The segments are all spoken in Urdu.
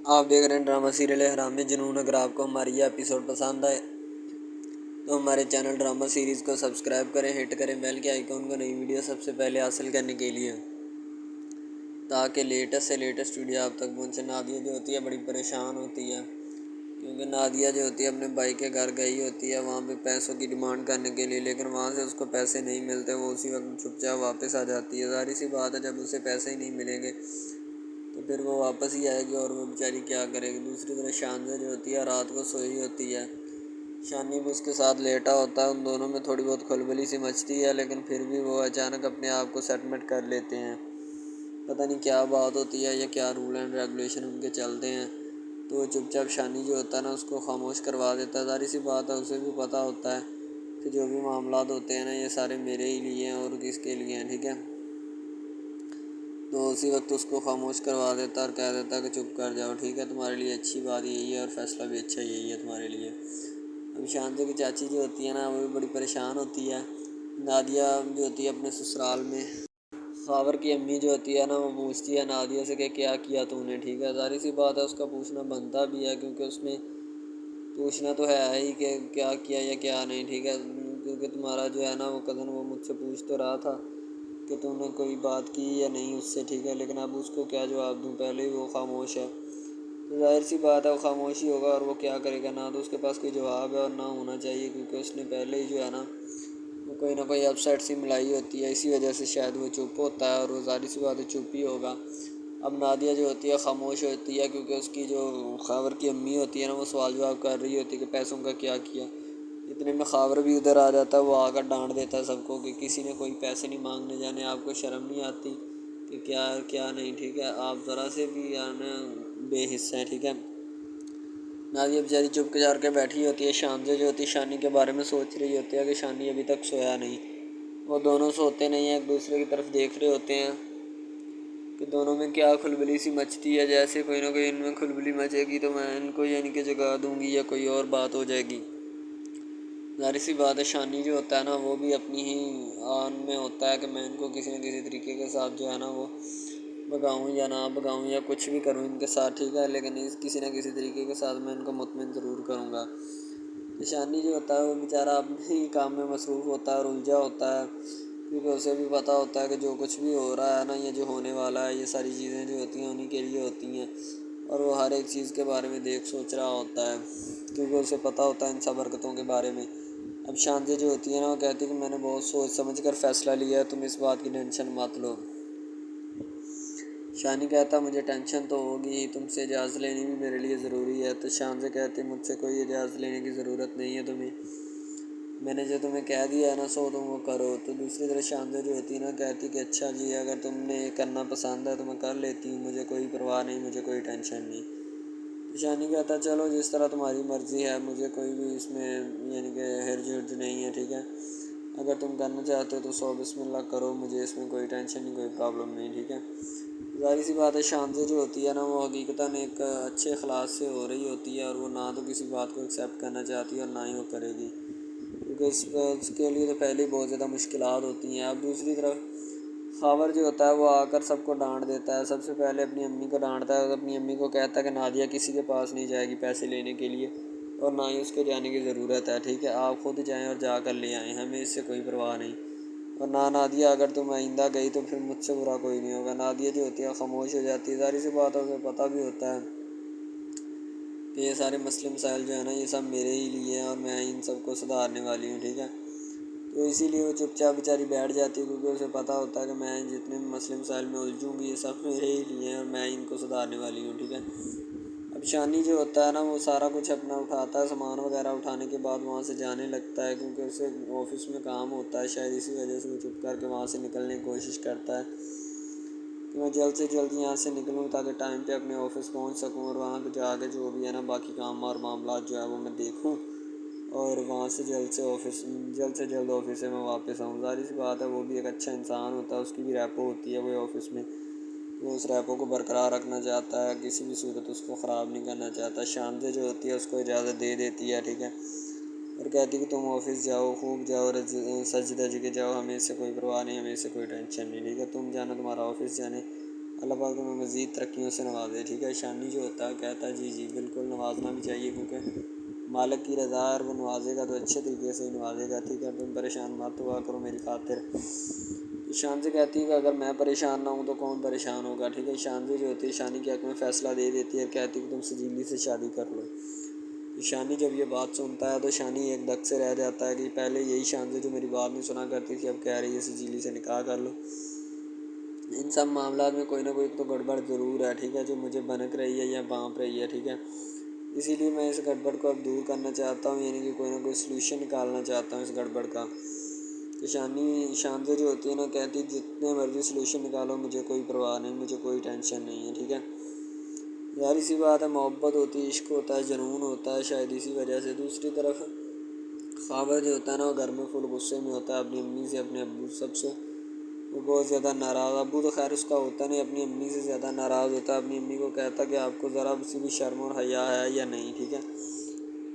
آپ دیکھ رہے ہیں ڈرامہ سیریل حرام جنون۔ اگر آپ کو ہماری یہ ایپیسوڈ پسند آئے تو ہمارے چینل ڈرامہ سیریز کو سبسکرائب کریں، ہٹ کریں بیل کے آئیکن کو، نئی ویڈیو سب سے پہلے حاصل کرنے کے لیے، تاکہ لیٹسٹ سے لیٹسٹ ویڈیو آپ تک پہنچے۔ نادیہ جو ہوتی ہے بڑی پریشان ہوتی ہے، کیونکہ نادیہ جو ہوتی ہے اپنے بھائی کے گھر گئی ہوتی ہے وہاں پہ پیسوں کی ڈیمانڈ کرنے کے لیے، لیکن وہاں سے اس کو پیسے نہیں ملتے۔ وہ اسی وقت چپ چاپ واپس آ جاتی ہے۔ ظاہر سی بات ہے جب اسے پیسے ہی نہیں ملیں گے تو پھر وہ واپس ہی آئے گی، اور وہ بیچاری کیا کرے گی۔ دوسری طرف شانزہ جو ہوتی ہے رات کو سوئی ہوتی ہے، شانی بھی اس کے ساتھ لیٹا ہوتا ہے، ان دونوں میں تھوڑی بہت کھلبلی سی مچتی ہے، لیکن پھر بھی وہ اچانک اپنے آپ کو سیٹلمنٹ کر لیتے ہیں۔ پتہ نہیں کیا بات ہوتی ہے یا کیا رول اینڈ ریگولیشن ان کے چلتے ہیں، تو وہ چپ چاپ شانی جو ہوتا ہے نا اس کو خاموش کروا دیتا ہے۔ ظاہر سی بات ہے اسے بھی پتہ ہوتا ہے کہ جو بھی معاملات ہوتے ہیں نا یہ سارے میرے ہی لیے ہیں اور کس کے لیے ہیں، ٹھیک ہے۔ تو اسی وقت اس کو خاموش کروا دیتا ہے اور کہہ دیتا ہے کہ چپ کر جاؤ، ٹھیک ہے، تمہارے لیے اچھی بات یہی ہے اور فیصلہ بھی اچھا یہی ہے تمہارے لیے۔ ابھی شانزہ کی چاچی جو ہوتی ہے نا وہ بھی بڑی پریشان ہوتی ہے۔ نادیہ جو ہوتی ہے اپنے سسرال میں، خاور کی امی جو ہوتی ہے نا وہ پوچھتی ہے نادیہ سے کہ کیا کیا تو نے، ٹھیک ہے۔ ظاہر سی بات ہے اس کا پوچھنا بنتا بھی ہے، کیونکہ اس نے پوچھنا تو ہے ہی کہ کیا کیا یا کیا نہیں، ٹھیک ہے، کیونکہ تمہارا جو ہے نا وہ کزن وہ مجھ سے پوچھ تو رہا تھا کہ تم نے کوئی بات کی یا نہیں اس سے، ٹھیک ہے، لیکن اب اس کو کیا جواب دوں، پہلے ہی وہ خاموش ہے۔ تو ظاہر سی بات ہے وہ خاموش ہی ہوگا، اور وہ کیا کرے گا، نہ تو اس کے پاس کوئی جواب ہے اور نہ ہونا چاہیے، کیونکہ اس نے پہلے ہی جو ہے نا وہ کوئی نہ کوئی اپ سیٹ سی ملائی ہوتی ہے، اسی وجہ سے شاید وہ چپ ہوتا ہے، اور وہ ظاہر سی بات ہے چپ ہی ہوگا۔ اب نادیہ جو ہوتی ہے خاموش ہوتی ہے، کیونکہ اس کی جو خاور کی امی ہوتی ہے نا وہ سوال جواب کر رہی ہوتی ہے کہ پیسوں کا کیا کیا۔ اتنے میں خاور بھی ادھر آ جاتا ہے، وہ آ کر ڈانٹ دیتا ہے سب کو کہ کسی نے کوئی پیسے نہیں مانگنے جانے، آپ کو شرم نہیں آتی کہ کیا نہیں، ٹھیک ہے، آپ ذرا سے بھی یعنی بے حصہ ہیں، ٹھیک ہے۔ نادیہ بیچاری چپ کے جار کے بیٹھی ہوتی ہے۔ شانزہ جو ہوتی ہے شانی کے بارے میں سوچ رہی ہوتی ہے کہ شانی ابھی تک سویا نہیں۔ وہ دونوں سوتے نہیں ہیں، ایک دوسرے کی طرف دیکھ رہے ہوتے ہیں کہ دونوں میں کیا کھلبلی سی مچتی ہے، جیسے کوئی نہ کوئی ان میں کھلبلی مچے گی تو میں ان کو یعنی کہ جگا دوں گی یا کوئی اور بات ہو جائے گی۔ ظاہر سی بات ہے شانی جو ہوتا ہے نا وہ بھی اپنی ہی آن میں ہوتا ہے کہ میں ان کو کسی نہ کسی طریقے کے ساتھ جو ہے نا وہ بگاؤں یا نہ بگاؤں یا کچھ بھی کروں ان کے ساتھ، ٹھیک ہے، لیکن کسی نہ کسی طریقے کے ساتھ میں ان کو مطمئن ضرور کروں گا۔ شانی جو ہوتا ہے وہ بیچارہ اپنے ہی کام میں مصروف ہوتا ہے اور الجھا ہوتا ہے، کیونکہ اسے بھی پتہ ہوتا ہے کہ جو کچھ بھی ہو رہا ہے نا یہ جو ہونے والا ہے یہ ساری چیزیں جو ہوتی ہیں انہی کے لیے ہوتی ہیں، اور وہ ہر ایک چیز کے بارے میں سوچ رہا ہوتا ہے، کیونکہ اسے پتہ ہوتا ہے ان سب حرکتوں کے بارے میں۔ اب شانزہ جو ہوتی ہے نا وہ کہتی ہے کہ میں نے بہت سوچ سمجھ کر فیصلہ لیا ہے، تم اس بات کی ٹینشن مت لو۔ شانی کہتا مجھے ٹینشن تو ہوگی، تم سے اجازت لینی بھی میرے لیے ضروری ہے۔ تو شانزہ کہتی مجھ سے کوئی اجازت لینے کی ضرورت نہیں ہے تمہیں، میں نے جو تمہیں کہہ دیا ہے نا سو تم وہ کرو۔ تو دوسری طرف شانزہ جو ہوتی ہے نا کہتی کہ اچھا جی اگر تم نے کرنا پسند ہے تو میں کر لیتی ہوں، مجھے کوئی پرواہ نہیں، مجھے کوئی ٹینشن نہیں۔ تو شانی کہتا چلو جس طرح تمہاری مرضی ہے، مجھے کوئی بھی اس میں یعنی کہ حرج ورج نہیں ہے، ٹھیک ہے، اگر تم کرنا چاہتے ہو تو سو بسم اللہ کرو، مجھے اس میں کوئی ٹینشن نہیں، کوئی پرابلم نہیں، ٹھیک ہے۔ ظاہر سی بات ہے شانزہ جو ہوتی ہے نا وہ حقیقتاً ایک اچھے اخلاق سے ہو رہی ہوتی ہے، اور وہ نہ تو کسی بات کو ایکسیپٹ کرنا چاہتی ہے اور نہ ہی وہ کرے گی، کیونکہ اس کے لیے تو پہلے ہی بہت زیادہ مشکلات ہوتی ہیں۔ اب دوسری طرف خاور جو ہوتا ہے وہ آ کر سب کو ڈانٹ دیتا ہے، سب سے پہلے اپنی امی کو ڈانٹتا ہے اور اپنی امی کو کہتا ہے کہ نادیہ کسی کے پاس نہیں جائے گی پیسے لینے کے لیے، اور نہ ہی اس کو جانے کی ضرورت ہے، ٹھیک ہے، آپ خود جائیں اور جا کر لے آئیں، ہمیں اس سے کوئی پرواہ نہیں، اور نہ نادیہ اگر تم آئندہ گئی تو پھر مجھ سے برا کوئی نہیں ہوگا۔ نادیہ جو ہوتی ہے خاموش ہو جاتی ہے۔ ظاہر سی بات ہے اسے پتہ بھی ہوتا ہے کہ یہ سارے مسئلے مسائل جو ہیں نا یہ سب میرے ہی لیے ہیں اور میں ان سب کو سدھارنے والی ہوں، ٹھیک ہے، تو اسی لیے وہ چپ چاپ بیچاری بیٹھ جاتی ہے، کیونکہ اسے پتہ ہوتا ہے کہ میں جتنے بھی مسئلے مسائل میں الجھوں گی یہ سب میرے ہی لیے ہیں اور میں ان کو سدھارنے والی ہوں، ٹھیک ہے۔ اب شانی جو ہوتا ہے نا وہ سارا کچھ اپنا اٹھاتا ہے، سامان وغیرہ اٹھانے کے بعد وہاں سے جانے لگتا ہے، کیونکہ اسے آفس میں کام ہوتا ہے، شاید اسی وجہ سے وہ چپ کر کے وہاں سے نکلنے کی کوشش کرتا ہے کہ میں جلد سے جلد یہاں سے نکلوں تاکہ ٹائم پہ اپنے آفس پہنچ سکوں، اور وہاں پہ جا کے جو بھی ہے نا باقی کام اور معاملات جو ہے وہ میں دیکھوں، اور وہاں سے جلد سے جلد آفس سے میں واپس آؤں۔ ظاہر سی بات ہے وہ بھی ایک اچھا انسان ہوتا ہے، اس کی بھی ریپو ہوتی ہے وہ آفس میں، وہ اس ریپو کو برقرار رکھنا چاہتا ہے، کسی بھی صورت اس کو خراب نہیں کرنا چاہتا۔ شانزہ جو ہوتی ہے اس کو اجازت دے دیتی ہے، ٹھیک ہے، اور کہتی کہ تم آفس جاؤ، خوب جاؤ اور سج دھج کے جاؤ، ہمیں اس سے کوئی پرواہ نہیں، ہمیں اس سے کوئی ٹینشن نہیں، ٹھیک ہے، تم جانا تمہارا آفس جانے، اللہ پاک تمہیں مزید ترقیوں سے نوازے، ٹھیک ہے۔ شانی جو ہوتا ہے کہتا ہے جی جی بالکل نوازنا بھی چاہیے، کیونکہ مالک کی رضا ہے اور وہ نوازے گا تو اچھے طریقے سے ہی نوازے گا، ٹھیک ہے۔ تم پریشان مت ہوا کرو میری خاطر۔ شان سے کہتی ہے کہ اگر میں پریشان نہ ہوں تو کون پریشان ہوگا، ٹھیک ہے۔ شان سے جو ہوتی ہے شانی کے حق میں فیصلہ دے دیتی ہے اور کہتی ہے کہ تم سجیلی سے شادی کر لو۔ شانی جب یہ بات سنتا ہے تو شانی ایک دک سے رہ جاتا ہے کہ پہلے یہی شان سے جو میری بات نہیں سنا کرتی تھی اب کہہ رہی ہے سجیلی سے نکاح کر لو۔ ان سب معاملات میں کوئی نہ کوئی تو گڑبڑ ضرور ہے، ٹھیک ہے، جو مجھے بھنک رہی ہے یا بانپ رہی ہے، ٹھیک ہے۔ اسی لیے میں اس گڑبڑ کو اب دور کرنا چاہتا ہوں، یعنی کہ کوئی نہ کوئی سلوشن نکالنا چاہتا ہوں اس گڑبڑ کا۔ کہ شان سے جو ہوتی ہے نا کہتی جتنے مرضی سلوشن نکالو مجھے کوئی پرواہ نہیں، مجھے کوئی ٹینشن نہیں ہے، ٹھیک ہے۔ ظاہر سی بات ہے محبت ہوتی ہے، عشق ہوتا ہے، جنون ہوتا ہے، شاید اسی وجہ سے۔ دوسری طرف خاور جو ہوتا ہے نا وہ گھر میں فل غصے میں ہوتا ہے اپنی امی سے، اپنے ابو سب سے، وہ بہت زیادہ ناراض۔ ابو تو خیر اس کا ہوتا نہیں، اپنی امی سے زیادہ ناراض ہوتا ہے، اپنی امی کو کہتا کہ آپ کو ذرا سی بھی شرم اور حیا ہے یا نہیں، ٹھیک ہے۔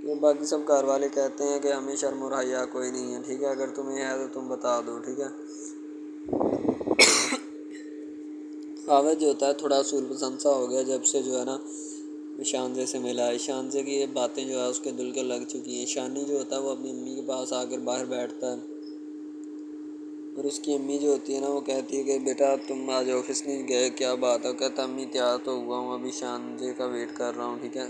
یہ باقی سب گھر والے کہتے ہیں کہ ہمیں شرم اور حیا کوئی نہیں ہے، ٹھیک ہے، اگر تمہیں ہے تو تم بتا دو، ٹھیک ہے۔ خاور جو ہوتا ہے تھوڑا اصول پسند سا ہو گیا جب سے جو ہے نا شانزے سے ملا ہے۔ شانزے کی یہ باتیں جو ہے اس کے دل کے لگ چکی ہیں۔ شانی جو ہوتا ہے وہ اپنی امی کے پاس آ کر باہر بیٹھتا ہے اور اس کی امی جو ہوتی ہے نا وہ کہتی ہے کہ بیٹا تم آج آفس نہیں گئے، کیا بات ہے؟ کہتا امی تیار تو ہوا ہوں، ابھی شانزے کا ویٹ کر رہا ہوں، ٹھیک ہے۔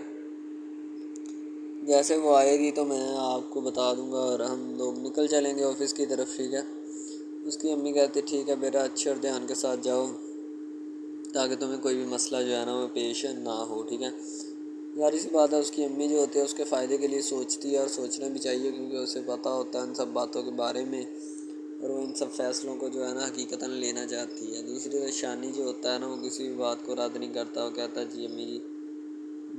جیسے وہ آئے گی تو میں آپ کو بتا دوں گا اور ہم لوگ نکل چلیں گے آفس کی طرف، ٹھیک ہے۔ اس کی امی کہتی ٹھیک ہے بیٹا اچھے اور دھیان کے ساتھ جاؤ تاکہ تمہیں کوئی بھی مسئلہ جو ہے نا وہ پیش نہ ہو، ٹھیک ہے۔ ظاہر سی بات ہے اس کی امی جو ہوتی ہے اس کے فائدے کے لیے سوچتی ہے اور سوچنا بھی چاہیے، کیونکہ اسے پتہ ہوتا ہے ان سب باتوں کے بارے میں اور وہ ان سب فیصلوں کو جو ہے نا حقیقتاً لینا چاہتی ہے۔ دوسری طرف شانی جو ہوتا ہے نا وہ کسی بھی بات کو رد نہیں کرتا، وہ کہتا ہے جی امی جی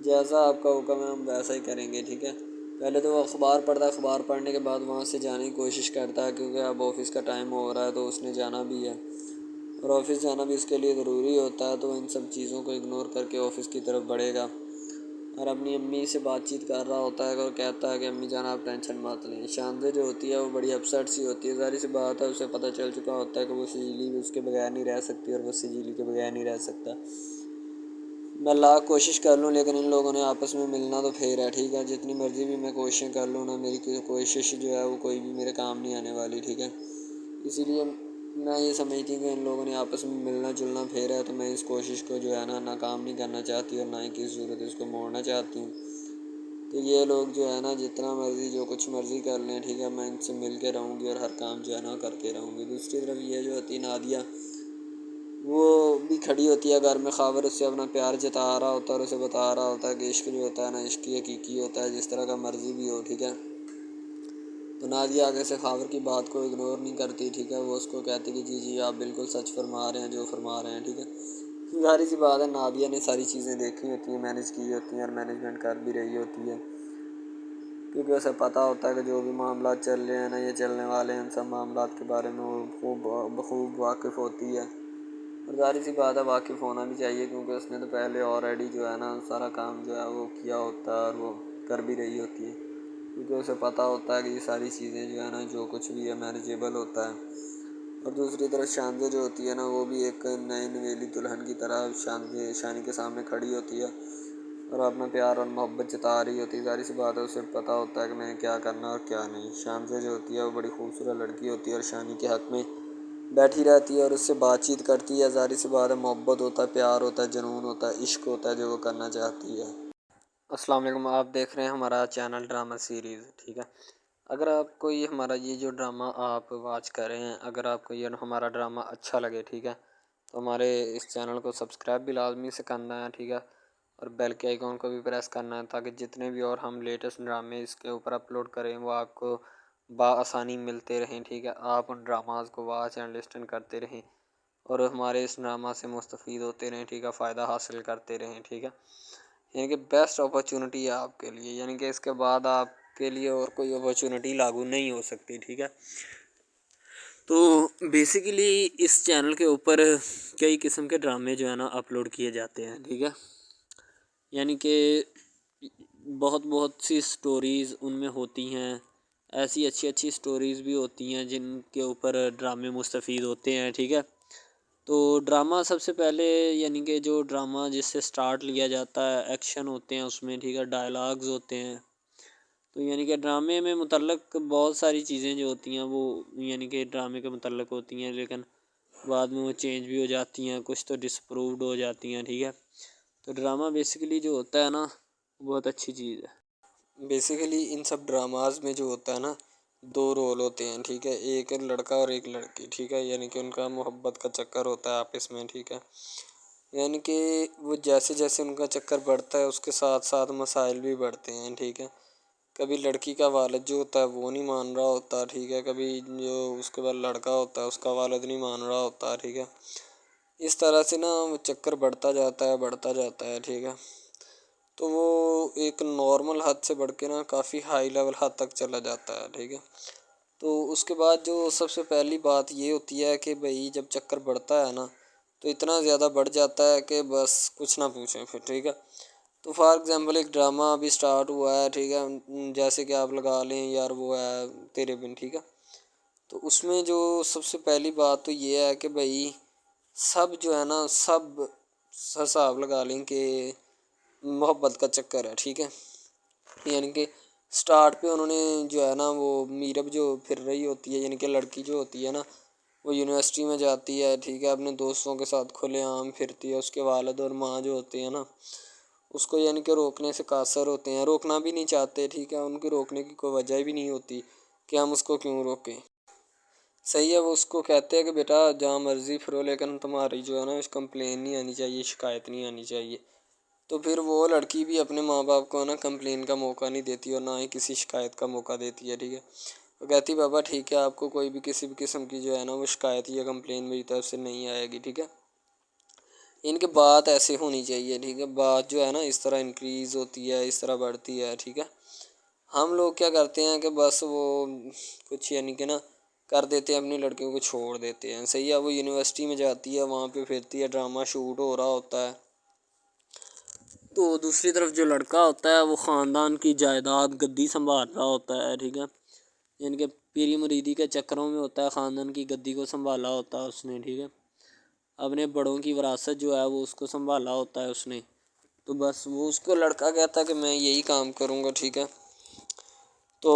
جیسا آپ کا حکم ہے ہم ویسا ہی کریں گے، ٹھیک ہے۔ پہلے تو وہ اخبار پڑھتا ہے، اخبار پڑھنے کے بعد وہاں سے جانے کی کوشش کرتا ہے، کیونکہ اب آفس کا ٹائم ہو رہا ہے تو اس نے جانا بھی ہے اور آفس جانا بھی اس کے لیے ضروری ہوتا ہے، تو ان سب چیزوں کو اگنور کر کے آفس کی طرف بڑھے گا اور اپنی امی سے بات چیت کر رہا ہوتا ہے اور کہتا ہے کہ امی جان آپ ٹینشن مت لیں۔ شاندے جو ہوتی ہے وہ بڑی اپسیٹ سی ہوتی ہے، ظاہر سی بات ہے اسے پتہ چل چکا ہوتا ہے کہ وہ سجیلی اس کے بغیر نہیں رہ سکتی اور وہ سجیلی کے بغیر نہیں رہ سکتا۔ میں لاکھ کوشش کر لوں لیکن ان لوگوں نے آپس میں ملنا تو پھر ہے، ٹھیک ہے۔ جتنی مرضی بھی میں کوششیں کر لوں نا میری کوشش جو ہے وہ کوئی بھی میرے کام نہیں آنے والی، ٹھیک ہے۔ اسی لیے میں یہ سمجھتی ہوں کہ ان لوگوں نے آپس میں ملنا جلنا پھر ہے، تو میں اس کوشش کو جو ہے نا ناکام نہیں کرنا چاہتی اور نہ ہی کسی صورت اس کو موڑنا چاہتی ہوں۔ تو یہ لوگ جو ہے نا جتنا مرضی جو کچھ مرضی کر لیں، ٹھیک ہے، میں ان سے مل کے رہوں گی اور ہر کام جو ہے نا کر کے رہوں گی۔ دوسری طرف یہ جو ہوتی ہے نادیہ وہ بھی کھڑی ہوتی ہے گھر میں، خاور اس سے اپنا پیار جتا رہا ہوتا ہے اور اسے بتا رہا ہوتا ہے کہ عشق جو ہوتا ہے نا عشق حقیقی ہوتا ہے، جس طرح کا مرضی بھی ہو، ٹھیک ہے۔ تو نادیہ آگے سے خاور کی بات کو اگنور نہیں کرتی، ٹھیک ہے، وہ اس کو کہتی کہ جی جی آپ بالکل سچ فرما رہے ہیں جو فرما رہے ہیں، ٹھیک ہے۔ ظاہر سی بات ہے نادیہ نے ساری چیزیں دیکھی ہوتی ہیں، مینیج کی ہوتی ہیں اور مینجمنٹ کر بھی رہی ہوتی ہے، کیونکہ اسے پتہ ہوتا ہے کہ جو بھی معاملات چل رہے ہیں نا یہ چلنے والے ہیں، ان سب معاملات کے بارے میں وہ بخوب واقف ہوتی ہے اور ظاہر سی بات ہے واقف ہونا بھی چاہیے، کیونکہ اس نے تو پہلے آلریڈی جو ہے نا سارا کام جو ہے وہ کیا ہوتا ہے اور وہ کر بھی رہی ہوتی ہے، کیونکہ اسے پتہ ہوتا ہے کہ یہ ساری چیزیں جو ہے نا جو کچھ بھی ہے مینیجیبل ہوتا ہے۔ اور دوسری طرف شانزے جو ہوتی ہے نا وہ بھی ایک نئی نویلی دلہن کی طرح شانی کے سامنے کھڑی ہوتی ہے اور اپنا پیار اور محبت جتا رہی ہوتی ہے۔ ظاہر سی بات ہے اسے پتہ ہوتا ہے کہ میں نے کیا کرنا اور کیا نہیں۔ شانزے جو ہوتی ہے وہ بڑی خوبصورت لڑکی ہوتی ہے اور شانی کے حق میں بیٹھی رہتی ہے اور اس سے بات چیت کرتی ہے۔ ظاہر سی بات ہے محبت ہوتا ہے، پیار ہوتا ہے، جنون ہوتا ہے، عشق ہوتا ہے جو وہ کرنا چاہتی ہے۔ السلام علیکم، آپ دیکھ رہے ہیں ہمارا چینل ڈرامہ سیریز، ٹھیک ہے۔ اگر آپ کو یہ ہمارا یہ جو ڈرامہ آپ واچ کر رہے ہیں، اگر آپ کو یہ ہمارا ڈرامہ اچھا لگے، ٹھیک ہے، تو ہمارے اس چینل کو سبسکرائب بھی لازمی سے کرنا ہے، ٹھیک ہے، اور بیل کے آئیکن کو بھی پریس کرنا ہے تاکہ جتنے بھی اور ہم لیٹسٹ ڈرامے اس کے اوپر اپلوڈ کریں وہ آپ کو بآسانی ملتے رہیں، ٹھیک ہے۔ آپ ان ڈراماز کو واچ اینڈ لسٹن کرتے رہیں اور ہمارے اس ڈرامہ سے مستفید ہوتے رہیں، ٹھیک ہے، فائدہ حاصل کرتے رہیں، ٹھیک ہے۔ یعنی کہ بیسٹ اپرچونٹی ہے آپ کے لیے، یعنی کہ اس کے بعد آپ کے لیے اور کوئی اپرچونٹی لاگو نہیں ہو سکتی، ٹھیک ہے۔ تو بیسیکلی اس چینل کے اوپر کئی قسم کے ڈرامے جو ہے نا اپلوڈ کیے جاتے ہیں، ٹھیک ہے، یعنی کہ بہت سی سٹوریز ان میں ہوتی ہیں، ایسی اچھی سٹوریز بھی ہوتی ہیں جن کے اوپر ڈرامے مستفید ہوتے ہیں، ٹھیک ہے۔ تو ڈرامہ سب سے پہلے یعنی کہ جو ڈرامہ جس سے سٹارٹ لیا جاتا ہے، ایکشن ہوتے ہیں اس میں، ٹھیک ہے، ڈائلاگز ہوتے ہیں. تو یعنی کہ ڈرامے میں متعلق بہت ساری چیزیں جو ہوتی ہیں وہ یعنی کہ ڈرامے کے متعلق ہوتی ہیں، لیکن بعد میں وہ چینج بھی ہو جاتی ہیں، کچھ تو ڈسپرووڈ ہو جاتی ہیں، ٹھیک ہے. تو ڈرامہ بیسیکلی جو ہوتا ہے نا بہت اچھی چیز ہے. بیسیکلی ان سب ڈراماز میں جو ہوتا ہے نا 2 رول ہوتے ہیں، ٹھیک ہے، ایک لڑکا اور ایک لڑکی، ٹھیک ہے، یعنی کہ ان کا محبت کا چکر ہوتا ہے آپس میں، ٹھیک ہے. یعنی کہ وہ جیسے جیسے ان کا چکر بڑھتا ہے اس کے ساتھ ساتھ مسائل بھی بڑھتے ہیں، ٹھیک ہے. کبھی لڑکی کا والد جو ہوتا ہے وہ نہیں مان رہا ہوتا، ٹھیک ہے، کبھی جو اس کے بعد لڑکا ہوتا ہے اس کا والد نہیں مان رہا ہوتا، ٹھیک ہے. اس طرح سے نا وہ چکر بڑھتا جاتا ہے، ٹھیک ہے. تو وہ ایک نارمل حد سے بڑھ کے نا کافی ہائی لیول حد تک چلا جاتا ہے، ٹھیک ہے. تو اس کے بعد جو سب سے پہلی بات یہ ہوتی ہے کہ بھائی جب چکر بڑھتا ہے نا تو اتنا زیادہ بڑھ جاتا ہے کہ بس کچھ نہ پوچھیں پھر، ٹھیک ہے. تو فار ایگزامپل ایک ڈرامہ ابھی سٹارٹ ہوا ہے، ٹھیک ہے، جیسے کہ آپ لگا لیں یار وہ ہے تیرے بن، ٹھیک ہے. تو اس میں جو سب سے پہلی بات تو یہ ہے کہ بھائی سب جو ہے نا سب حساب لگا لیں کہ محبت کا چکر ہے، ٹھیک ہے. یعنی کہ سٹارٹ پہ انہوں نے جو ہے نا وہ میرب جو پھر رہی ہوتی ہے، یعنی کہ لڑکی جو ہوتی ہے نا وہ یونیورسٹی میں جاتی ہے، ٹھیک ہے، اپنے دوستوں کے ساتھ کھلے عام پھرتی ہے. اس کے والد اور ماں جو ہوتے ہیں نا اس کو یعنی کہ روکنے سے قاصر ہوتے ہیں، روکنا بھی نہیں چاہتے، ٹھیک ہے، ان کی روکنے کی کوئی وجہ بھی نہیں ہوتی کہ ہم اس کو کیوں روکیں. صحیح ہے، وہ اس کو کہتے ہیں کہ بیٹا جہاں مرضی پھرو لیکن تمہاری جو ہے نا کمپلین نہیں آنی چاہیے، شکایت نہیں آنی چاہیے. تو پھر وہ لڑکی بھی اپنے ماں باپ کو نا کمپلین کا موقع نہیں دیتی اور نہ ہی کسی شکایت کا موقع دیتی ہے، ٹھیک ہے. وہ کہتی بابا ٹھیک ہے آپ کو کوئی بھی کسی بھی قسم کی جو ہے نا وہ شکایت یا کمپلین میری طرف سے نہیں آئے گی، ٹھیک ہے. ان کے بات ایسے ہونی چاہیے، ٹھیک ہے، بات جو ہے نا اس طرح انکریز ہوتی ہے، اس طرح بڑھتی ہے، ٹھیک ہے. ہم لوگ کیا کرتے ہیں کہ بس وہ کچھ یعنی کہ نا کر دیتے ہیں، اپنی لڑکیوں کو چھوڑ دیتے ہیں. صحیح ہے، وہ یونیورسٹی میں جاتی ہے، وہاں پہ پھرتی ہے، ڈرامہ شوٹ ہو رہا ہوتا ہے. تو دوسری طرف جو لڑکا ہوتا ہے وہ خاندان کی جائیداد گدی سنبھال رہا ہوتا ہے، ٹھیک ہے. یعنی کہ پیری مریدی کے چکروں میں ہوتا ہے، خاندان کی گدی کو سنبھالا ہوتا ہے اس نے، ٹھیک ہے. اپنے بڑوں کی وراثت جو ہے وہ اس کو سنبھالا ہوتا ہے اس نے. تو بس وہ اس کو لڑکا کہتا ہے کہ میں یہی کام کروں گا، ٹھیک ہے. تو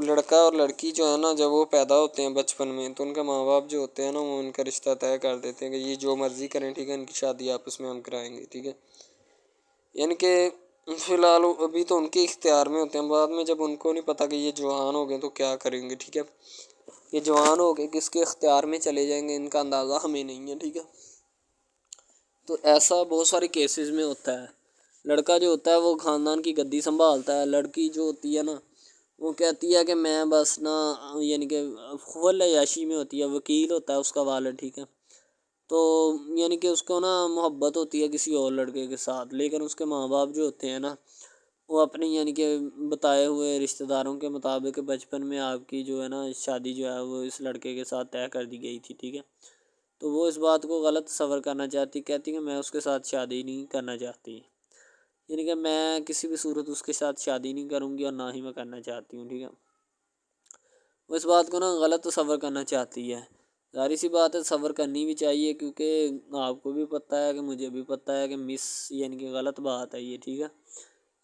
لڑکا اور لڑکی جو ہے نا جب وہ پیدا ہوتے ہیں بچپن میں تو ان کے ماں باپ جو ہوتے ہیں نا وہ ان کا رشتہ طے کر دیتے ہیں کہ یہ جو مرضی کریں، ٹھیک ہے، ان کی شادی آپس میں ہم کرائیں گے، ٹھیک ہے. یعنی کہ فی الحال ابھی تو ان کے اختیار میں ہوتے ہیں، بعد میں جب ان کو نہیں پتہ کہ یہ جوان ہو گئے تو کیا کریں گے، ٹھیک ہے. یہ جوان ہو کے کس کے اختیار میں چلے جائیں گے ان کا اندازہ ہمیں نہیں ہے، ٹھیک ہے. تو ایسا بہت سارے کیسز میں ہوتا ہے. لڑکا جو ہوتا ہے وہ خاندان کی گدی سنبھالتا ہے، لڑکی جو ہوتی ہے نا وہ کہتی ہے کہ میں بس نا یعنی کہ فل عیاشی میں ہوتی ہے، وکیل ہوتا ہے اس کا والد، ٹھیک ہے. تو یعنی کہ اس کو نا محبت ہوتی ہے کسی اور لڑکے کے ساتھ، لیکن اس کے ماں باپ جو ہوتے ہیں نا وہ اپنی یعنی کہ بتائے ہوئے رشتہ داروں کے مطابق بچپن میں آپ کی جو ہے نا شادی جو ہے وہ اس لڑکے کے ساتھ طے کر دی گئی تھی، ٹھیک ہے. تو وہ اس بات کو غلط تصور کرنا چاہتی، کہتی کہ میں اس کے ساتھ شادی نہیں کرنا چاہتی، یعنی کہ میں کسی بھی صورت اس کے ساتھ شادی نہیں کروں گی اور نہ ہی میں کرنا چاہتی ہوں، ٹھیک ہے. وہ اس بات کو نا غلط تصور کرنا چاہتی ہے. ظاہر سی بات ہے تصور کرنی بھی چاہیے، کیونکہ آپ کو بھی پتہ ہے کہ مجھے بھی پتہ ہے کہ یعنی کہ غلط بات ہے یہ، ٹھیک ہے.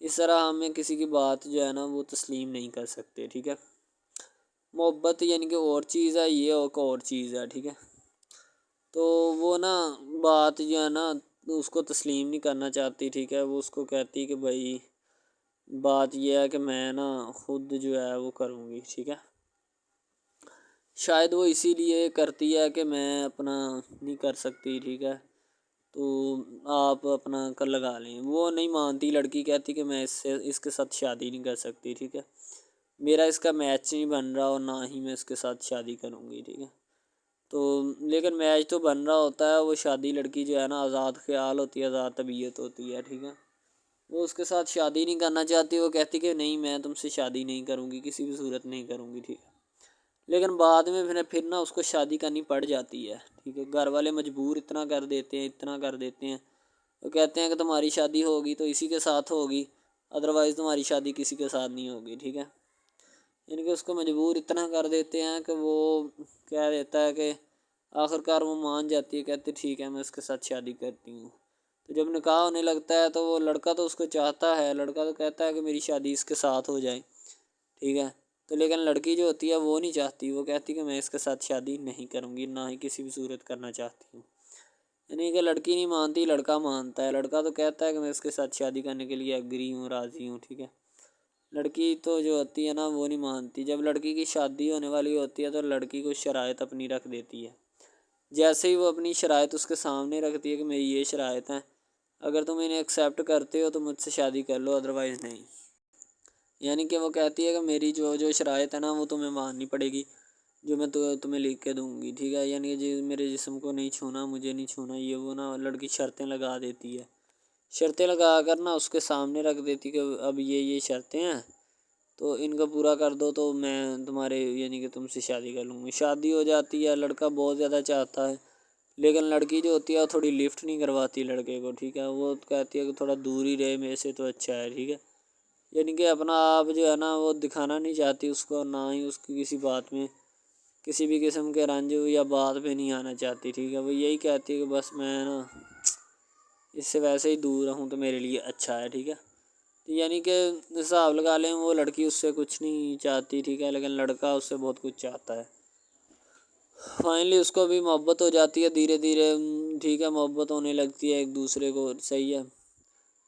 اس طرح ہمیں کسی کی بات جو ہے نا وہ تسلیم نہیں کر سکتے، ٹھیک ہے. محبت یعنی کہ اور چیز ہے، یہ اور چیز ہے، ٹھیک ہے. تو وہ نا بات جو ہے نا اس کو تسلیم نہیں کرنا چاہتی، ٹھیک ہے. وہ اس کو کہتی کہ بھائی بات یہ ہے کہ میں نا خود جو ہے وہ کروں گی، ٹھیک ہے. شاید وہ اسی لیے کرتی ہے کہ میں اپنا نہیں کر سکتی، ٹھیک ہے، تو آپ اپنا کر لگا لیں. وہ نہیں مانتی، لڑکی کہتی کہ میں اس کے ساتھ شادی نہیں کر سکتی، ٹھیک ہے. میرا اس کا میچ نہیں بن رہا اور نہ ہی میں اس کے ساتھ شادی کروں گی، ٹھیک ہے. تو لیکن میچ تو بن رہا ہوتا ہے، وہ شادی لڑکی جو ہے نا آزاد خیال ہوتی ہے، آزاد طبیعت ہوتی ہے، ٹھیک ہے. وہ اس کے ساتھ شادی نہیں کرنا چاہتی، وہ کہتی کہ نہیں میں تم سے شادی نہیں کروں گی، کسی بھی صورت نہیں کروں گی، ٹھیک ہے. لیکن بعد میں پھر نا اس کو شادی کرنی پڑ جاتی ہے، ٹھیک ہے. گھر والے مجبور اتنا کر دیتے ہیں وہ کہتے ہیں کہ تمہاری شادی ہوگی تو اسی کے ساتھ ہوگی، ادروائز تمہاری شادی کسی کے ساتھ نہیں ہوگی، ٹھیک ہے. یعنی کہ اس کو مجبور اتنا کر دیتے ہیں کہ وہ کہہ دیتا ہے کہ آخر کار وہ مان جاتی ہے، کہتی ٹھیک ہے میں اس کے ساتھ شادی کرتی ہوں۔ تو جب نکاح ہونے لگتا ہے تو وہ لڑکا تو اس کو چاہتا ہے، لڑکا تو کہتا ہے کہ میری شادی اس کے ساتھ ہو جائے، ٹھیک ہے، تو لیکن لڑکی جو ہوتی ہے وہ نہیں چاہتی، وہ کہتی کہ میں اس کے ساتھ شادی نہیں کروں گی، نہ ہی کسی بھی صورت کرنا چاہتی ہوں۔ یعنی کہ لڑکی نہیں مانتی، لڑکا مانتا ہے۔ لڑکا تو کہتا ہے کہ میں اس کے ساتھ شادی کرنے کے لیے ایگری ہوں، راضی ہوں، ٹھیک ہے۔ لڑکی تو جو ہوتی ہے نا وہ نہیں مانتی۔ جب لڑکی کی شادی ہونے والی ہوتی ہے تو لڑکی کو شرائط اپنی رکھ دیتی ہے۔ جیسے ہی وہ اپنی شرائط اس کے سامنے رکھتی ہے کہ میری یہ شرائط ہیں، اگر تم انہیں ایکسیپٹ کرتے ہو تو مجھ سے شادی کر لو، ادروائز نہیں۔ یعنی کہ وہ کہتی ہے کہ میری جو شرائط ہے نا وہ تمہیں ماننی پڑے گی، جو میں تمہیں لکھ کے دوں گی، ٹھیک ہے۔ یعنی کہ میرے جسم کو نہیں چھونا، مجھے نہیں چھونا، یہ وہ نا لڑکی شرطیں لگا دیتی ہے۔ شرطیں لگا کر نا اس کے سامنے رکھ دیتی کہ اب یہ شرطیں ہیں تو ان کو پورا کر دو تو میں تمہارے یعنی کہ تم سے شادی کر لوں گی۔ شادی ہو جاتی ہے، لڑکا بہت زیادہ چاہتا ہے، لیکن لڑکی جو ہوتی ہے وہ تھوڑی لفٹ نہیں کرواتی لڑکے کو، ٹھیک ہے۔ وہ کہتی ہے کہ تھوڑا دور ہی رہے میرے سے تو اچھا ہے، ٹھیک ہے۔ یعنی کہ اپنا آپ جو ہے نا وہ دکھانا نہیں چاہتی اس کو، نہ ہی اس کی کسی بات میں کسی بھی قسم کے رنج یا بات پہ نہیں آنا چاہتی، ٹھیک ہے۔ وہ یہی کہتی ہے کہ بس میں نا اس سے ویسے ہی دور رہوں تو میرے لیے اچھا ہے، ٹھیک ہے۔ یعنی کہ حساب لگا لیں وہ لڑکی اس سے کچھ نہیں چاہتی، ٹھیک ہے، لیکن لڑکا اس سے بہت کچھ چاہتا ہے۔ فائنلی اس کو بھی محبت ہو جاتی ہے دھیرے دھیرے، ٹھیک ہے، محبت ہونے لگتی ہے ایک دوسرے کو، صحیح ہے۔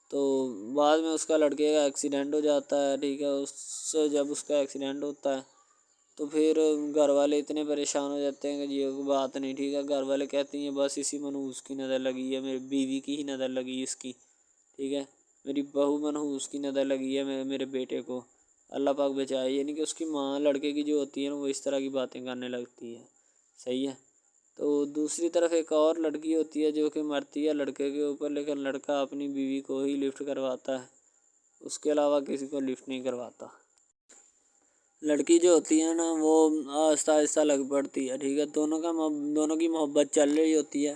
تو بعد میں اس کا لڑکے کا ایکسیڈنٹ ہو جاتا ہے، ٹھیک ہے۔ اس سے جب اس کا ایکسیڈنٹ ہوتا ہے تو پھر گھر والے اتنے پریشان ہو جاتے ہیں کہ یہ بات نہیں، ٹھیک ہے۔ گھر والے کہتے ہیں بس اسی منحوس کی نظر لگی ہے، میری بیوی کی ہی نظر لگی اس کی، ٹھیک ہے، میری بہو منحوس کی نظر لگی ہے میرے بیٹے کو، اللہ پاک بچائے۔ یعنی کہ اس کی ماں لڑکے کی جو ہوتی ہے نا وہ اس طرح کی باتیں کرنے لگتی ہے، صحیح ہے۔ تو دوسری طرف ایک اور لڑکی ہوتی ہے جو کہ مرتی ہے لڑکے کے اوپر، لیکن لڑکا اپنی بیوی کو ہی لفٹ کرواتا ہے، اس کے علاوہ کسی کو لفٹ نہیں کرواتا۔ لڑکی جو ہوتی ہے نا وہ آہستہ آہستہ لگ پڑتی ہے، ٹھیک ہے، دونوں کی محبت چل رہی ہوتی ہے،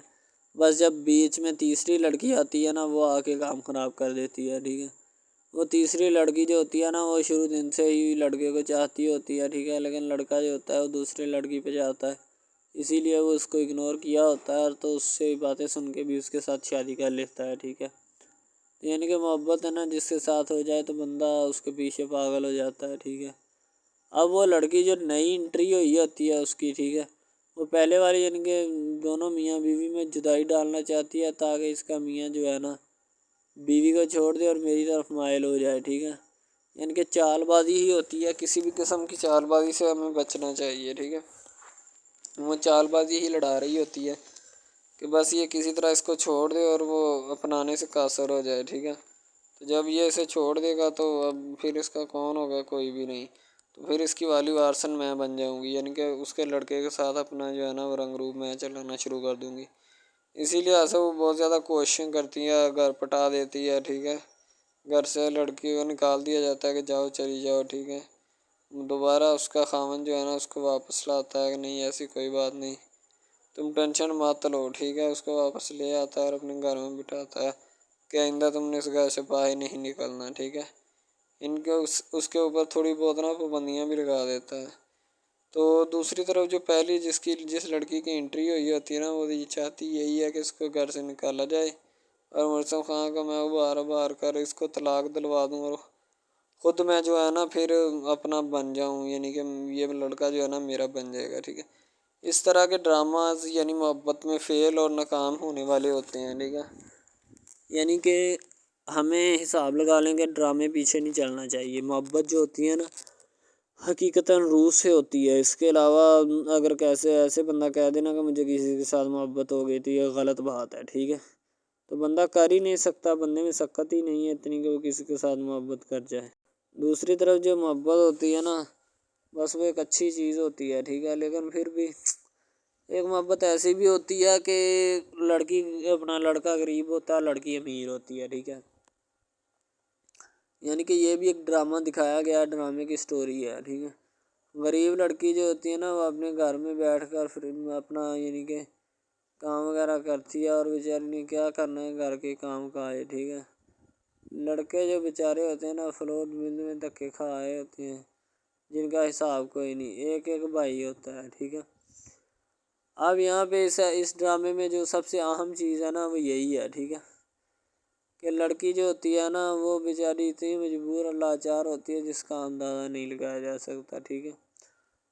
بس جب بیچ میں تیسری لڑکی آتی ہے نا وہ آ کے کام خراب کر دیتی ہے، ٹھیک ہے۔ وہ تیسری لڑکی جو ہوتی ہے نا وہ شروع دن سے ہی لڑکے کو چاہتی ہوتی ہے، ٹھیک ہے، لیکن لڑکا جو ہوتا ہے وہ دوسری لڑکی پہ جاتا ہے، اسی لیے وہ اس کو اگنور کیا ہوتا ہے، تو اس سے باتیں سن کے بھی اس کے ساتھ شادی کر لیتا ہے، ٹھیک ہے۔ یعنی کہ محبت ہے نا جس کے ساتھ ہو جائے تو بندہ اس کے پیچھے پاگل ہو جاتا ہے، ٹھیک ہے۔ اب وہ لڑکی جو نئی انٹری ہوئی ہوتی ہے اس کی، ٹھیک ہے، وہ پہلے والی یعنی کہ دونوں میاں بیوی میں جدائی ڈالنا چاہتی ہے تاکہ اس کا میاں جو ہے نا بیوی کو چھوڑ دے اور میری طرف مائل ہو جائے، ٹھیک ہے۔ یعنی کہ چال بازی ہی ہوتی ہے، کسی بھی قسم کی چال بازی سے ہمیں بچنا چاہیے، ٹھیک ہے۔ وہ چال بازی ہی لڑا رہی ہوتی ہے کہ بس یہ کسی طرح اس کو چھوڑ دے اور وہ اپنانے سے قاصر ہو جائے، ٹھیک ہے۔ تو جب یہ اسے چھوڑ دے گا تو اب پھر اس کا کون ہوگا، کوئی بھی نہیں، تو پھر اس کی والی وارثن میں بن جاؤں گی، یعنی کہ اس کے لڑکے کے ساتھ اپنا جو ہے نا وہ رنگ روپ میں چلانا شروع کر دوں گی۔ اسی لیے ایسے وہ بہت زیادہ کوششیں کرتی ہے، گھر پٹا دیتی ہے، ٹھیک ہے، گھر سے لڑکی کو نکال دیا جاتا ہے کہ جاؤ چلی جاؤ، ٹھیک ہے۔ دوبارہ اس کا خاوند جو ہے نا اس کو واپس لاتا ہے کہ نہیں ایسی کوئی بات نہیں، تم ٹینشن مت لو، ٹھیک ہے، اس کو واپس لے آتا ہے اور اپنے گھر میں بٹھاتا ہے کہ آئندہ تم نے اس گھر سے باہر نہیں نکلنا، ٹھیک ہے۔ ان کے اس کے اوپر تھوڑی بہت نا پابندیاں بھی لگا دیتا ہے۔ تو دوسری طرف جو پہلی جس لڑکی کی انٹری ہوئی ہوتی ہے نا وہ یہ چاہتی یہی ہے کہ اس کو گھر سے نکالا جائے اور مرسم خان کو میں بار کر اس کو طلاق دلوا دوں اور خود میں جو ہے نا پھر اپنا بن جاؤں، یعنی کہ یہ لڑکا جو ہے نا میرا بن جائے گا، ٹھیک ہے۔ اس طرح کے ڈراماز یعنی محبت میں فیل اور ناکام ہونے والے ہوتے ہیں، ٹھیک ہے۔ یعنی کہ ہمیں حساب لگا لیں کہ ڈرامے پیچھے نہیں چلنا چاہیے، محبت جو ہوتی ہے نا حقیقتاً روح سے ہوتی ہے۔ اس کے علاوہ اگر کیسے ایسے بندہ کہہ دینا کہ مجھے کسی کے ساتھ محبت ہو گئی تھی، یہ غلط بات ہے، ٹھیک ہے۔ تو بندہ کر ہی نہیں سکتا، بندے میں سکت ہی نہیں ہے اتنی کہ وہ کسی کے ساتھ محبت کر جائے۔ دوسری طرف جو محبت ہوتی ہے نا بس وہ ایک اچھی چیز ہوتی ہے، ٹھیک ہے، لیکن پھر بھی ایک محبت ایسی بھی ہوتی ہے کہ لڑکا غریب ہوتا ہے، لڑکی امیر ہوتی ہے، ٹھیک ہے۔ یعنی کہ یہ بھی ایک ڈرامہ دکھایا گیا، ڈرامے کی سٹوری ہے، ٹھیک ہے۔ غریب لڑکی جو ہوتی ہے نا وہ اپنے گھر میں بیٹھ کر پھر اپنا یعنی کہ کام وغیرہ کرتی ہے اور بیچاری نے کیا کرنا ہے گھر کے کام کاج، ٹھیک ہے۔ لڑکے جو بیچارے ہوتے ہیں نا فلور مل میں دھکے کھائے ہوتے ہیں جن کا حساب کوئی نہیں، ایک بھائی ہوتا ہے، ٹھیک ہے۔ اب یہاں پہ اس ڈرامے میں جو سب سے اہم چیز ہے نا وہ یہی ہے، ٹھیک ہے، کہ لڑکی جو ہوتی ہے نا وہ بیچاری اتنی مجبور اور لاچار ہوتی ہے جس کا اندازہ نہیں لگایا جا سکتا، ٹھیک ہے۔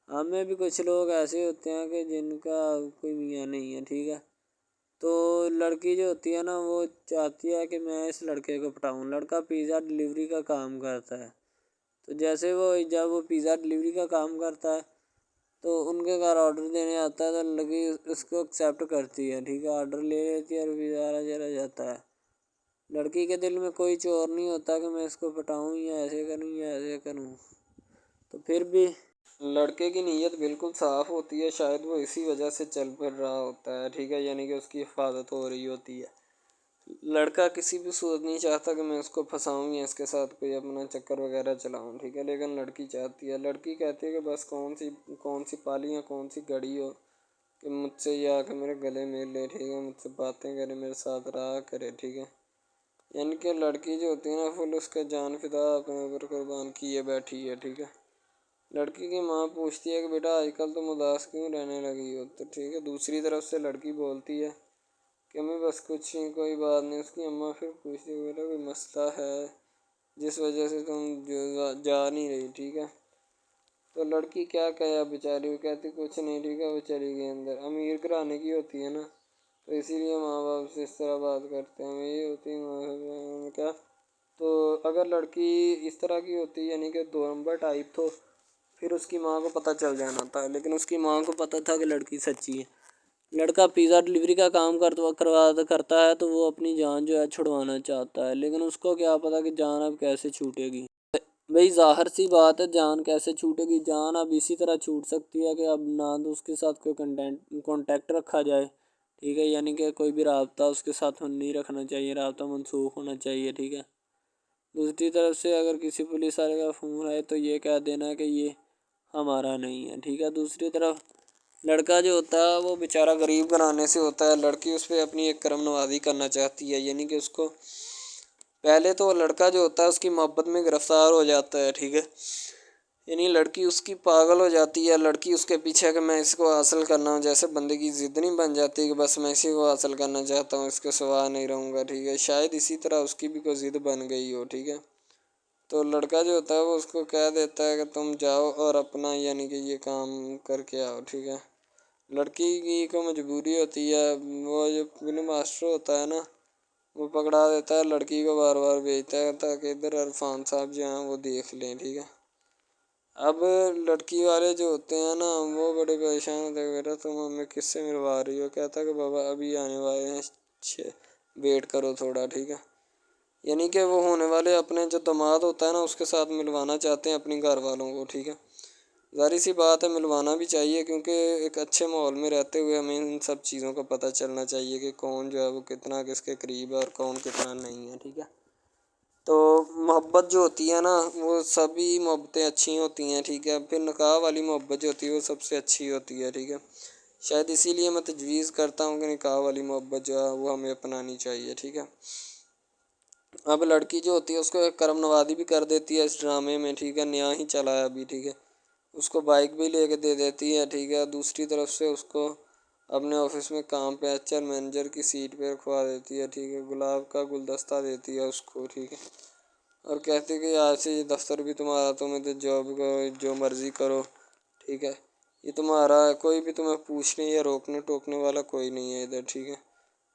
ہمیں بھی کچھ لوگ ایسے ہوتے ہیں کہ جن کا کوئی میاں نہیں ہے، ٹھیک ہے، تو لڑکی جو ہوتی ہے نا وہ چاہتی ہے کہ میں اس لڑکے کو پٹاؤں۔ لڑکا پیزا ڈلیوری کا کام کرتا ہے، تو جیسے جب وہ پیزا ڈلیوری کا کام کرتا ہے تو ان کے گھر آرڈر دینے آتا ہے تو لڑکی اس کو ایکسیپٹ کرتی ہے، ٹھیک ہے، آرڈر لے لیتی ہے اور پیزا چلا جاتا ہے۔ لڑکی کے دل میں کوئی چور نہیں ہوتا کہ میں اس کو پٹاؤں یا ایسے کروں یا ایسے کروں، تو پھر بھی لڑکے کی نیت بالکل صاف ہوتی ہے، شاید وہ اسی وجہ سے چل پھر رہا ہوتا ہے، ٹھیک ہے، یعنی کہ اس کی حفاظت ہو رہی ہوتی ہے۔ لڑکا کسی بھی صورت نہیں چاہتا کہ میں اس کو پھنساؤں یا اس کے ساتھ کوئی اپنا چکر وغیرہ چلاؤں، ٹھیک ہے، لیکن لڑکی چاہتی ہے، لڑکی کہتی ہے کہ بس کون سی پالی یا کون سی گڑی ہو کہ مجھ سے یہ آ کے میرے گلے مل لے، ٹھیک ہے، مجھ سے باتیں کرے، میرے ساتھ رہا کرے، ٹھیک ہے۔ یعنی کہ لڑکی جو ہوتی ہے نا فل اس کا جان فدا اپنے اوپر قربان کیے بیٹھی ہے، ٹھیک ہے۔ لڑکی کی ماں پوچھتی ہے کہ بیٹا آج کل تم اداس کیوں رہنے لگی ہو، تو ٹھیک ہے، دوسری طرف سے لڑکی بولتی ہے کہ میں بس کچھ نہیں، کوئی بات نہیں۔ اس کی اماں پھر پوچھتی ہے بیٹا کوئی مسئلہ ہے جس وجہ سے تم جا نہیں رہی، ٹھیک ہے، تو لڑکی کیا کہے بیچاری، وہ کہتی کچھ نہیں، ٹھیک ہے، وہ چلی گئی اندر۔ امیر گھرانے کی ہوتی ہے نا تو اسی لیے ماں باپ سے اس طرح بات کرتے ہیں، یہ ہوتی ہے کیا، تو اگر لڑکی اس طرح کی ہوتی یعنی کہ 2 نمبر ٹائپ تو پھر اس کی ماں کو پتہ چل جانا تھا، لیکن اس کی ماں کو پتہ تھا کہ لڑکی سچی ہے۔ لڑکا پیزا ڈلیوری کا کام کرتا ہے تو وہ اپنی جان جو ہے چھڑوانا چاہتا ہے، لیکن اس کو کیا پتہ کہ جان اب کیسے چھوٹے گی۔ بھئی ظاہر سی بات ہے، جان کیسے چھوٹے گی، جان اب اسی طرح چھوٹ سکتی ہے کہ اب نہ تو اس کے ساتھ کوئی کانٹیکٹ رکھا جائے، ٹھیک ہے، یعنی کہ کوئی بھی رابطہ اس کے ساتھ نہیں رکھنا چاہیے، رابطہ منسوخ ہونا چاہیے، ٹھیک ہے۔ دوسری طرف سے اگر کسی پولیس والے کا فون آئے تو یہ کہہ دینا کہ یہ ہمارا نہیں ہے، ٹھیک ہے۔ دوسری طرف لڑکا جو ہوتا ہے وہ بیچارہ غریب گھرانے سے ہوتا ہے، لڑکی اس پہ اپنی ایک کرم نوازی کرنا چاہتی ہے، یعنی کہ اس کو پہلے تو لڑکا جو ہوتا ہے اس کی محبت میں گرفتار ہو جاتا ہے، ٹھیک ہے، یعنی لڑکی اس کی پاگل ہو جاتی ہے، لڑکی اس کے پیچھے کہ میں اس کو حاصل کرنا ہوں، جیسے بندے کی ضد نہیں بن جاتی کہ بس میں اسی کو حاصل کرنا چاہتا ہوں، اس کے سوا نہیں رہوں گا، ٹھیک ہے، شاید اسی طرح اس کی بھی کوئی ضد بن گئی ہو، ٹھیک ہے۔ تو لڑکا جو ہوتا ہے وہ اس کو کہہ دیتا ہے کہ تم جاؤ اور اپنا یعنی کہ یہ کام کر کے آؤ، ٹھیک ہے۔ لڑکی کی کو مجبوری ہوتی ہے، وہ جو فلم ماسٹر ہوتا ہے نا وہ پکڑا دیتا ہے لڑکی کو، بار بار بھیجتا ہے تاکہ ادھر عرفان صاحب جو ہیں وہ دیکھ لیں، ٹھیک ہے۔ اب لڑکی والے جو ہوتے ہیں نا وہ بڑے پریشان ہوتے ہیں، بیٹا تم ہمیں کس سے ملوا رہی ہو، کہتا ہے کہ بابا ابھی آنے والے ہیں، ویٹ کرو تھوڑا، ٹھیک ہے، یعنی کہ وہ ہونے والے اپنے جو داماد ہوتا ہے نا اس کے ساتھ ملوانا چاہتے ہیں اپنی گھر والوں کو، ٹھیک ہے۔ ظاہر سی بات ہے ملوانا بھی چاہیے، کیونکہ ایک اچھے ماحول میں رہتے ہوئے ہمیں ان سب چیزوں کا پتہ چلنا چاہیے کہ کون جو ہے وہ کتنا کس کے قریب ہے اور کون کتنا نہیں ہے، ٹھیک ہے۔ تو محبت جو ہوتی ہے نا وہ سبھی محبتیں اچھی ہوتی ہیں، ٹھیک ہے، پھر نکاح والی محبت جو ہوتی ہے وہ سب سے اچھی ہوتی ہے، ٹھیک ہے۔ شاید اسی لیے میں تجویز کرتا ہوں کہ نکاح والی محبت جو ہے وہ ہمیں اپنانی چاہیے، ٹھیک ہے۔ اب لڑکی جو ہوتی ہے اس کو ایک کرم نوازی بھی کر دیتی ہے اس ڈرامے میں، ٹھیک ہے، نیا ہی چلا ہے ابھی، ٹھیک ہے، اس کو بائک بھی لے کے دے دیتی ہے، ٹھیک ہے۔ دوسری طرف سے اس کو اپنے آفس میں کام پہ HR مینیجر کی سیٹ پہ رکھوا دیتی ہے، ٹھیک ہے، گلاب کا گلدستہ دیتی ہے اس کو، ٹھیک ہے، اور کہتی ہے کہ آج سے یہ دفتر بھی تمہارا، تم ادھر جاب کرو جو مرضی کرو، ٹھیک ہے، یہ تمہارا ہے، کوئی بھی تمہیں پوچھنے یا روکنے ٹوکنے والا کوئی نہیں ہے ادھر، ٹھیک ہے،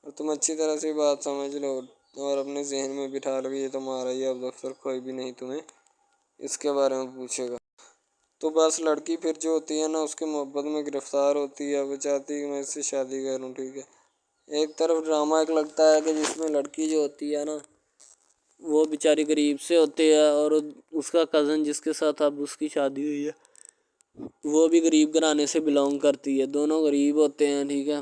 اور تم اچھی طرح سے بات سمجھ لو اور اپنے ذہن میں بٹھا لو کہ یہ تمہارا ہی اب دفتر، کوئی بھی نہیں تمہیں اس کے بارے میں پوچھے گا۔ تو بس لڑکی پھر جو ہوتی ہے نا اس کے محبت میں گرفتار ہوتی ہے، وہ چاہتی ہے کہ میں اس سے شادی کروں، ٹھیک ہے۔ ایک طرف ڈرامہ ایک لگتا ہے کہ جس میں لڑکی جو ہوتی ہے نا وہ بیچاری غریب سے ہوتی ہے اور اس کا کزن جس کے ساتھ اب اس کی شادی ہوئی ہے وہ بھی غریب گھرانے سے بلانگ کرتی ہے، دونوں غریب ہوتے ہیں، ٹھیک ہے۔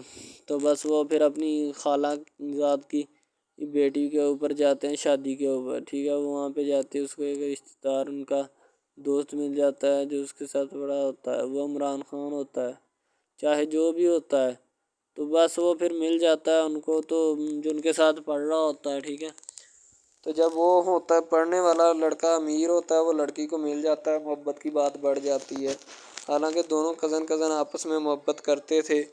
تو بس وہ پھر اپنی خالہ ذات کی بیٹی کے اوپر جاتے ہیں شادی کے اوپر، ٹھیک ہے، وہاں پہ جاتے ہیں، اس کو ایک رشتہ دار ان کا دوست مل جاتا ہے جو اس کے ساتھ بڑا ہوتا ہے، وہ عمران خان ہوتا ہے، چاہے جو بھی ہوتا ہے، تو بس وہ پھر مل جاتا ہے ان کو، تو جو ان کے ساتھ پڑھ رہا ہوتا ہے، ٹھیک ہے، تو جب وہ ہوتا ہے پڑھنے والا لڑکا امیر ہوتا ہے وہ لڑکی کو مل جاتا ہے، محبت کی بات بڑھ جاتی ہے، حالانکہ دونوں کزن آپس میں محبت کرتے تھے،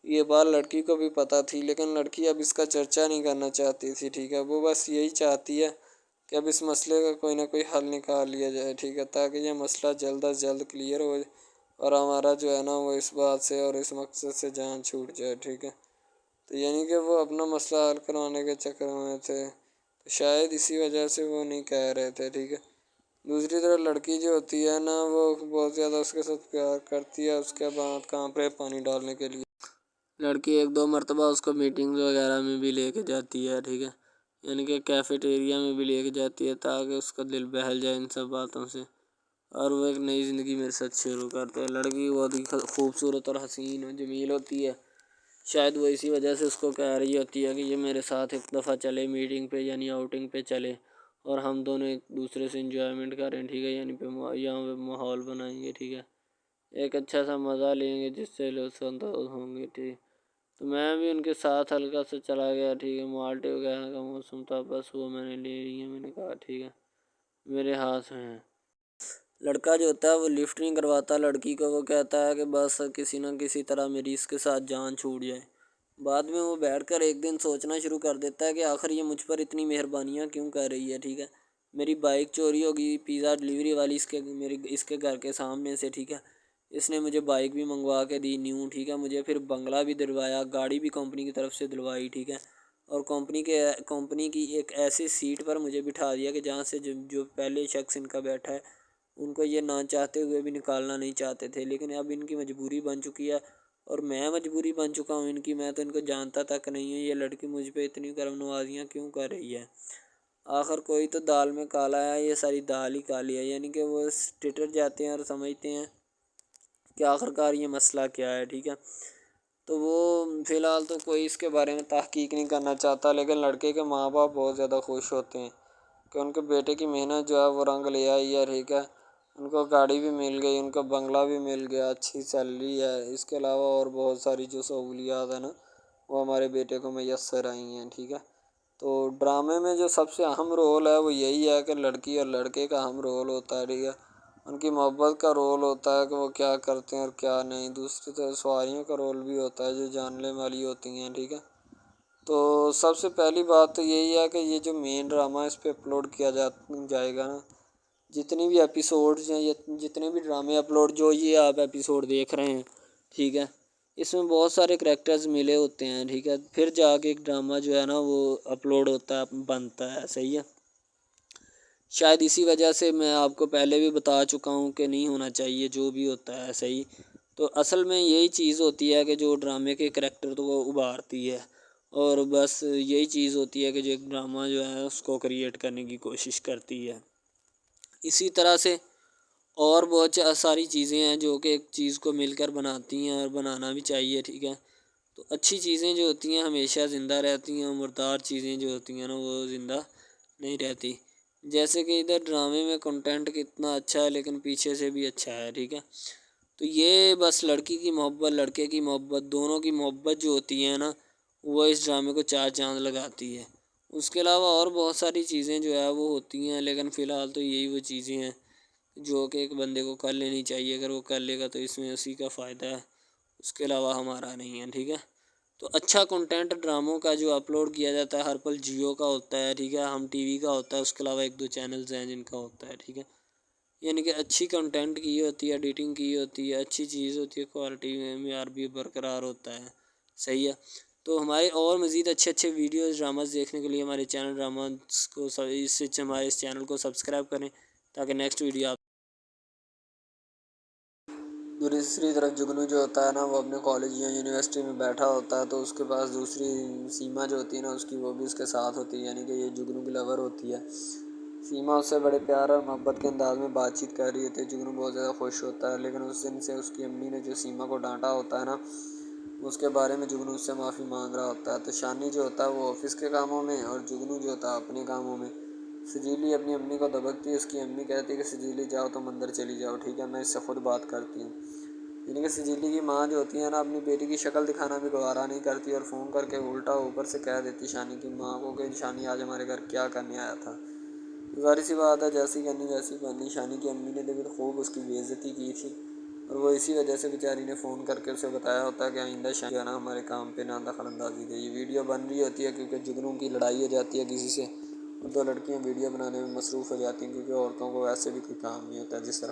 یہ بات لڑکی کو بھی پتہ تھی، لیکن لڑکی اب اس کا چرچا نہیں کرنا چاہتی تھی، ٹھیک ہے. وہ بس یہی چاہتی ہے کہ اب اس مسئلے کا کوئی نہ کوئی حل نکال لیا جائے، ٹھیک ہے، تاکہ یہ مسئلہ جلد از جلد کلیئر ہو اور ہمارا جو ہے نا وہ اس بات سے اور اس مقصد سے جان چھوٹ جائے، ٹھیک ہے. تو یعنی کہ وہ اپنا مسئلہ حل کروانے کے چکر میں تھے، تو شاید اسی وجہ سے وہ نہیں کہہ رہے تھے، ٹھیک ہے. دوسری طرف لڑکی جو ہوتی ہے نا وہ بہت زیادہ اس کے ساتھ پیار کرتی ہے. اس کے بعد کہاں پہ پانی ڈالنے کے لیے لڑکی ایک دو مرتبہ اس کو میٹنگ وغیرہ میں بھی لے کے جاتی ہے، ٹھیک ہے، یعنی کہ کیفیٹیریا میں بھی لے کے جاتی ہے تاکہ اس کا دل بہل جائے ان سب باتوں سے، اور وہ ایک نئی زندگی میرے ساتھ شروع کرتے ہیں. لڑکی بہت ہی خوبصورت اور حسین و جمیل ہوتی ہے. شاید وہ اسی وجہ سے اس کو کہہ رہی ہوتی ہے کہ یہ میرے ساتھ ایک دفعہ چلے میٹنگ پہ، یعنی آؤٹنگ پہ چلے، اور ہم دونوں ایک دوسرے سے انجوائمنٹ کریں، ٹھیک ہے، یعنی یہاں پہ ماحول بنائیں گے، ٹھیک ہے، ایک اچھا سا مزہ لیں گے جس سے لطف اندوز ہوں گے، ٹھیک. تو میں بھی ان کے ساتھ ہلکا سے چلا گیا، ٹھیک ہے. مالٹے وغیرہ کا موسم تھا، بس وہ میں نے لے لی ہے. میں نے کہا ٹھیک ہے میرے ہاتھ میں ہے. لڑکا جو ہوتا ہے وہ لفٹ نہیں کرواتا لڑکی کو، وہ کہتا ہے کہ بس کسی نہ کسی طرح میری اس کے ساتھ جان چھوٹ جائے. بعد میں وہ بیٹھ کر ایک دن سوچنا شروع کر دیتا ہے کہ آخر یہ مجھ پر اتنی مہربانیاں کیوں کر رہی ہے، ٹھیک ہے. میری بائک چوری ہوگی، پیزا ڈلیوری والی اس کے گھر کے سامنے سے، ٹھیک ہے، اس نے مجھے بائک بھی منگوا کے دی نیو، ٹھیک ہے، مجھے پھر بنگلہ بھی دلوایا، گاڑی بھی کمپنی کی طرف سے دلوائی، ٹھیک ہے، اور کمپنی کی ایک ایسی سیٹ پر مجھے بٹھا دیا کہ جہاں سے جو پہلے شخص ان کا بیٹھا ہے ان کو یہ نہ چاہتے ہوئے بھی نکالنا نہیں چاہتے تھے، لیکن اب ان کی مجبوری بن چکی ہے اور میں مجبوری بن چکا ہوں ان کی. میں تو ان کو جانتا تک نہیں ہوں، یہ لڑکی مجھ پہ اتنی کرم نوازیاں کیوں کر رہی ہے. آخر کوئی تو دال میں کالا ہے، یہ ساری دال ہی کالی ہے، یعنی کہ وہ ٹٹر جاتے ہیں اور سمجھتے ہیں کہ آخر کار یہ مسئلہ کیا ہے، ٹھیک ہے. تو وہ فی الحال تو کوئی اس کے بارے میں تحقیق نہیں کرنا چاہتا، لیکن لڑکے کے ماں باپ بہت زیادہ خوش ہوتے ہیں کہ ان کے بیٹے کی محنت جو ہے وہ رنگ لے آئی ہے، ٹھیک ہے. ان کو گاڑی بھی مل گئی، ان کو بنگلہ بھی مل گیا، اچھی سیلری ہے، اس کے علاوہ اور بہت ساری جو سہولیات ہیں نا وہ ہمارے بیٹے کو میسر آئی ہیں، ٹھیک ہے. تو ڈرامے میں جو سب سے اہم رول ہے وہ یہی ہے کہ لڑکی اور لڑکے کا اہم رول ہوتا ہے، ٹھیک ہے. ان کی محبت کا رول ہوتا ہے کہ وہ کیا کرتے ہیں اور کیا نہیں. دوسری طرف سواریوں کا رول بھی ہوتا ہے جو جاننے والی ہوتی ہیں، ٹھیک ہے. تو سب سے پہلی بات تو یہی ہے کہ یہ جو مین ڈرامہ اس پہ اپلوڈ کیا جائے گا نا، جتنی بھی ایپیسوڈز ہیں، جتنے بھی ڈرامے اپلوڈ جو یہ آپ ایپیسوڈ دیکھ رہے ہیں، ٹھیک ہے، اس میں بہت سارے کریکٹرز ملے ہوتے ہیں، ٹھیک ہے، پھر جا کے ایک ڈرامہ جو ہے نا وہ اپلوڈ ہوتا ہے، بنتا ہے، صحیح ہے. شاید اسی وجہ سے میں آپ کو پہلے بھی بتا چکا ہوں کہ نہیں ہونا چاہیے جو بھی ہوتا ہے، صحیح. تو اصل میں یہی چیز ہوتی ہے کہ جو ڈرامے کے کریکٹر تو وہ ابھارتی ہے، اور بس یہی چیز ہوتی ہے کہ جو ایک ڈرامہ جو ہے اس کو کریٹ کرنے کی کوشش کرتی ہے. اسی طرح سے اور بہت ساری چیزیں ہیں جو کہ ایک چیز کو مل کر بناتی ہیں اور بنانا بھی چاہیے، ٹھیک ہے. تو اچھی چیزیں جو ہوتی ہیں ہمیشہ زندہ رہتی ہیں، مردار چیزیں جو ہوتی ہیں نا وہ زندہ نہیں رہتی. جیسے کہ ادھر ڈرامے میں کنٹینٹ کتنا اچھا ہے لیکن پیچھے سے بھی اچھا ہے، ٹھیک ہے. تو یہ بس لڑکی کی محبت لڑکے کی محبت دونوں کی محبت جو ہوتی ہے نا وہ اس ڈرامے کو چار چاند لگاتی ہے. اس کے علاوہ اور بہت ساری چیزیں جو ہے وہ ہوتی ہیں، لیکن فی الحال تو یہی وہ چیزیں ہیں جو کہ ایک بندے کو کر لینی چاہیے. اگر وہ کر لے گا تو اس میں اسی کا فائدہ ہے، اس کے علاوہ ہمارا نہیں ہے، ٹھیک ہے. تو اچھا کنٹینٹ ڈراموں کا جو اپلوڈ کیا جاتا ہے ہر پل جیو کا ہوتا ہے، ٹھیک ہے، ہم ٹی وی کا ہوتا ہے، اس کے علاوہ ایک دو چینلز ہیں جن کا ہوتا ہے، ٹھیک ہے. یعنی کہ اچھی کنٹینٹ کی ہوتی ہے، ایڈیٹنگ کی ہوتی ہے، اچھی چیز ہوتی ہے، کوالٹی میں معیار بھی برقرار ہوتا ہے، صحیح ہے. تو ہمارے اور مزید اچھے ویڈیوز ڈراماز دیکھنے کے لیے ہمارے چینل ڈراماز کو ہمارے اس چینل کو سبسکرائب کریں تاکہ نیکسٹ ویڈیو آپ. دوسری طرف جگنو جو ہوتا ہے نا وہ اپنے کالج یا یونیورسٹی میں بیٹھا ہوتا ہے، تو اس کے پاس دوسری سیما جو ہوتی ہے نا اس کی وہ بھی اس کے ساتھ ہوتی ہے، یعنی کہ یہ جگنو کی لور ہوتی ہے. سیما اس سے بڑے پیار اور محبت کے انداز میں بات چیت کر رہی ہوتی ہے. جگنو بہت زیادہ خوش ہوتا ہے، لیکن اس دن سے اس کی امی نے جو سیما کو ڈانٹا ہوتا ہے نا اس کے بارے میں جگنو اس سے معافی مانگ رہا ہوتا ہے. تو شانی جو ہوتا ہے وہ آفس کے کاموں میں اور جگنو جو ہوتا ہے اپنے کاموں میں. سجیلی اپنی امی کو دبکتی ہے، اس کی امی کہتی ہے کہ سجیلی جاؤ تم اندر چلی جاؤ، ٹھیک ہے، میں اس سے خود بات کرتی ہوں. یعنی کہ سجیلی کی ماں جو ہوتی ہے نا اپنی بیٹی کی شکل دکھانا بھی گوارا نہیں کرتی اور فون کر کے الٹا اوپر سے کہہ دیتی شانی کی ماں کو کہ شانی آج ہمارے گھر کیا کرنے آیا تھا. ظاہر سی بات ہے جیسی کرنی ویسی بننی. شانی کی امی نے تو خوب اس کی بے عزتی کی تھی، اور وہ اسی وجہ سے بیچاری نے فون کر کے اسے بتایا ہوتا ہے کہ آئندہ شام جو ہے نا ہمارے کام پہ نہ دخل اندازی دے. یہ ویڈیو بن رہی ہوتی ہے کیونکہ جگروں کی لڑائی ہو جاتی ہے کسی سے، تو لڑکیاں ویڈیو بنانے میں مصروف ہو جاتی ہیں کیونکہ عورتوں کو ویسے بھی کوئی کام نہیں ہوتا جس طرح